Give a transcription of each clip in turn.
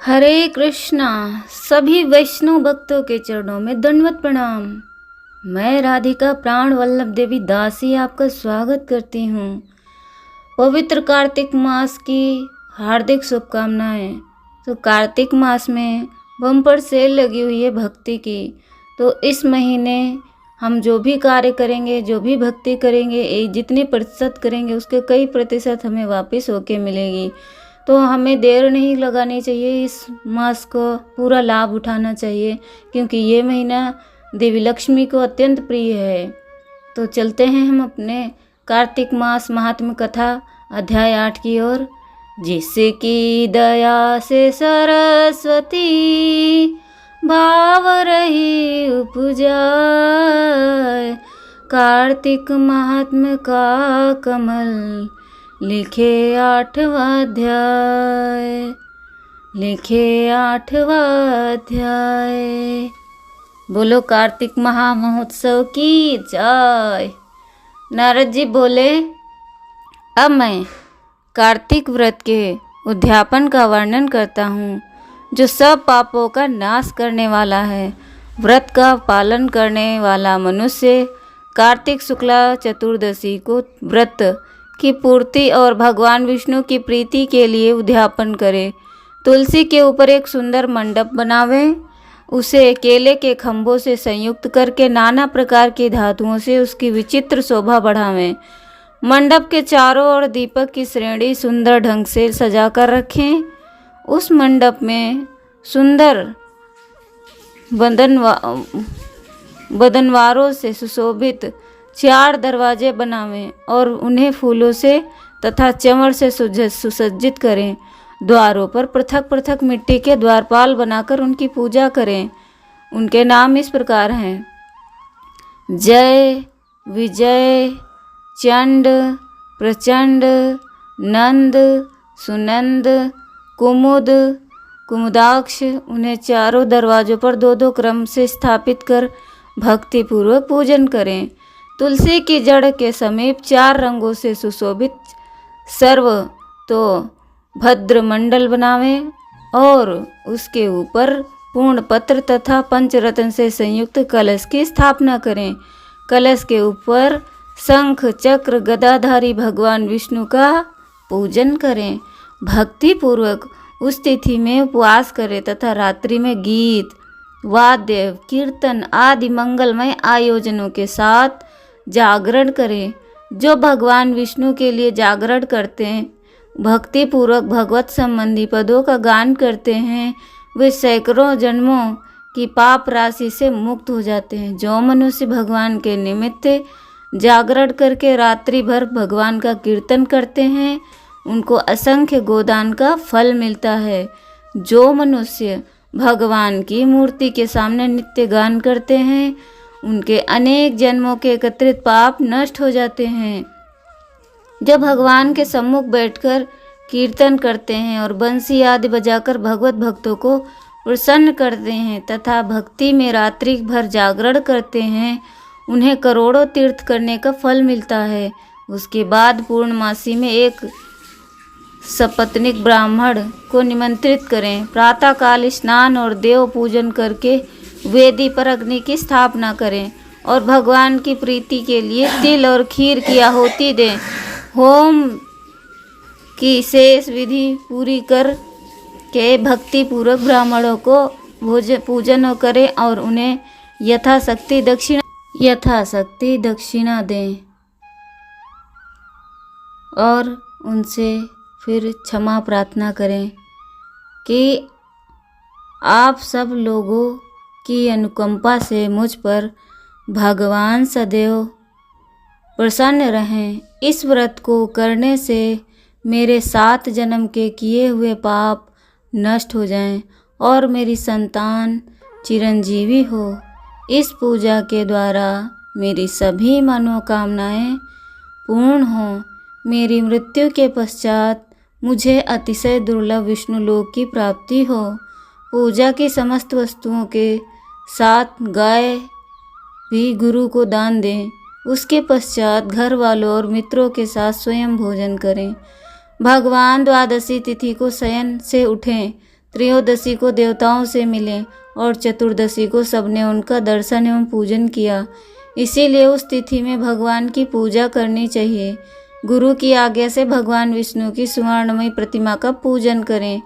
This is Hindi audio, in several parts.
हरे कृष्णा। सभी वैष्णव भक्तों के चरणों में दंडवत प्रणाम। मैं राधिका प्राण वल्लभ देवी दासी आपका स्वागत करती हूँ। पवित्र कार्तिक मास की हार्दिक शुभकामनाएं। तो कार्तिक मास में बम्पर सेल लगी हुई है भक्ति की। तो इस महीने हम जो भी कार्य करेंगे, जो भी भक्ति करेंगे, जितने प्रतिशत करेंगे उसके कई प्रतिशत हमें वापस होके मिलेगी। तो हमें देर नहीं लगानी चाहिए, इस मास को पूरा लाभ उठाना चाहिए, क्योंकि ये महीना देवी लक्ष्मी को अत्यंत प्रिय है। तो चलते हैं हम अपने कार्तिक मास महात्म्य कथा अध्याय 8 की ओर। जिसकी दया से सरस्वती भाव रही उपजाए, कार्तिक महात्म्य का कमल लिखे 8वां अध्याय। बोलो कार्तिक महामहोत्सव की जय। नारद जी बोले, अब मैं कार्तिक व्रत के उद्यापन का वर्णन करता हूँ, जो सब पापों का नाश करने वाला है। व्रत का पालन करने वाला मनुष्य कार्तिक शुक्ला चतुर्दशी को व्रत की पूर्ति और भगवान विष्णु की प्रीति के लिए उद्यापन करे। तुलसी के ऊपर एक सुंदर मंडप बनावे, उसे केले के खंभों से संयुक्त करके नाना प्रकार की धातुओं से उसकी विचित्र शोभा बढ़ावें। मंडप के चारों ओर दीपक की श्रेणी सुंदर ढंग से सजा कर रखें। उस मंडप में सुंदर बदनवारों से सुशोभित 4 दरवाजे बनावें और उन्हें फूलों से तथा चंवर से सुसज्जित करें। द्वारों पर पृथक पृथक मिट्टी के द्वारपाल बनाकर उनकी पूजा करें। उनके नाम इस प्रकार हैं: जय, विजय, चंड, प्रचंड, नंद, सुनंद, कुमुद, कुमुदाक्ष। उन्हें चारों दरवाजों पर 2-2 क्रम से स्थापित कर भक्तिपूर्वक पूजन करें। तुलसी की जड़ के समीप 4 रंगों से सुशोभित सर्व तो भद्र मंडल बनावें और उसके ऊपर पूर्ण पत्र तथा पंचरत्न से संयुक्त कलश की स्थापना करें। कलश के ऊपर शंख चक्र गदाधारी भगवान विष्णु का पूजन करें। भक्ति पूर्वक उस तिथि में उपवास करें तथा रात्रि में गीत, वाद्य, कीर्तन आदि मंगलमय आयोजनों के साथ जागरण करें। जो भगवान विष्णु के लिए जागरण करते हैं, भक्ति पूर्वक भगवत संबंधी पदों का गान करते हैं, वे सैकड़ों जन्मों की पाप राशि से मुक्त हो जाते हैं। जो मनुष्य भगवान के निमित्त जागरण करके रात्रि भर भगवान का कीर्तन करते हैं, उनको असंख्य गोदान का फल मिलता है। जो मनुष्य भगवान की मूर्ति के सामने नित्य गान करते हैं, उनके अनेक जन्मों के एकत्रित पाप नष्ट हो जाते हैं। जब भगवान के सम्मुख बैठकर कीर्तन करते हैं और बंसी आदि बजाकर भगवत भक्तों को प्रसन्न करते हैं तथा भक्ति में रात्रि भर जागरण करते हैं, उन्हें करोड़ों तीर्थ करने का फल मिलता है। उसके बाद पूर्णमासी में एक सपत्निक ब्राह्मण को निमंत्रित करें। प्रातःकाल स्नान और देव पूजन करके वेदी पर अग्नि की स्थापना करें और भगवान की प्रीति के लिए तिल और खीर की आहुति दें। होम की शेष विधि पूरी कर के भक्ति पूर्वक ब्राह्मणों को पूजन करें और उन्हें यथाशक्ति दक्षिणा दें और उनसे फिर क्षमा प्रार्थना करें कि आप सब लोगों की अनुकंपा से मुझ पर भगवान सदैव प्रसन्न रहें। इस व्रत को करने से मेरे 7 जन्म के किए हुए पाप नष्ट हो जाएं और मेरी संतान चिरंजीवी हो। इस पूजा के द्वारा मेरी सभी मनोकामनाएं पूर्ण हों। मेरी मृत्यु के पश्चात मुझे अतिशय दुर्लभ विष्णु लोक की प्राप्ति हो। पूजा की समस्त वस्तुओं के साथ गाय भी गुरु को दान दें। उसके पश्चात घर वालों और मित्रों के साथ स्वयं भोजन करें। भगवान द्वादशी तिथि को शयन से उठें त्रयोदशी को देवताओं से मिले और चतुर्दशी को सबने उनका दर्शन एवं पूजन किया। इसीलिए उस तिथि में भगवान की पूजा करनी चाहिए। गुरु की आज्ञा से भगवान विष्णु की सुवर्णमयी प्रतिमा का पूजन करें।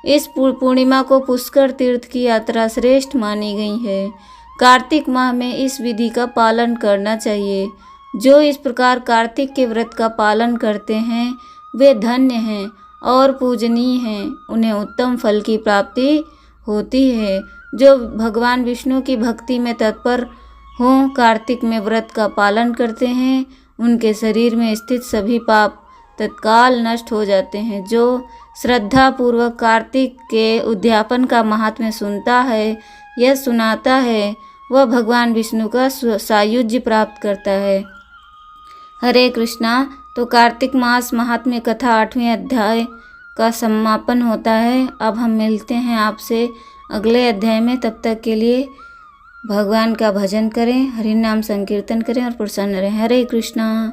इस पूर्णिमा को पुष्कर तीर्थ की यात्रा श्रेष्ठ मानी गई है। कार्तिक माह में इस विधि का पालन करना चाहिए। जो इस प्रकार कार्तिक के व्रत का पालन करते हैं वे धन्य हैं और पूजनीय हैं। उन्हें उत्तम फल की प्राप्ति होती है। जो भगवान विष्णु की भक्ति में तत्पर हों, कार्तिक में व्रत का पालन करते हैं, उनके शरीर में स्थित सभी पाप तत्काल नष्ट हो जाते हैं। जो श्रद्धा पूर्वक कार्तिक के उद्यापन का महात्म्य सुनता है या सुनाता है, वह भगवान विष्णु का सायुज्य प्राप्त करता है। हरे कृष्णा। तो कार्तिक मास महात्म्य कथा 8वें अध्याय का समापन होता है। अब हम मिलते हैं आपसे अगले अध्याय में। तब तक के लिए भगवान का भजन करें, हरि नाम संकीर्तन करें और प्रसन्न रहें। हरे कृष्णा।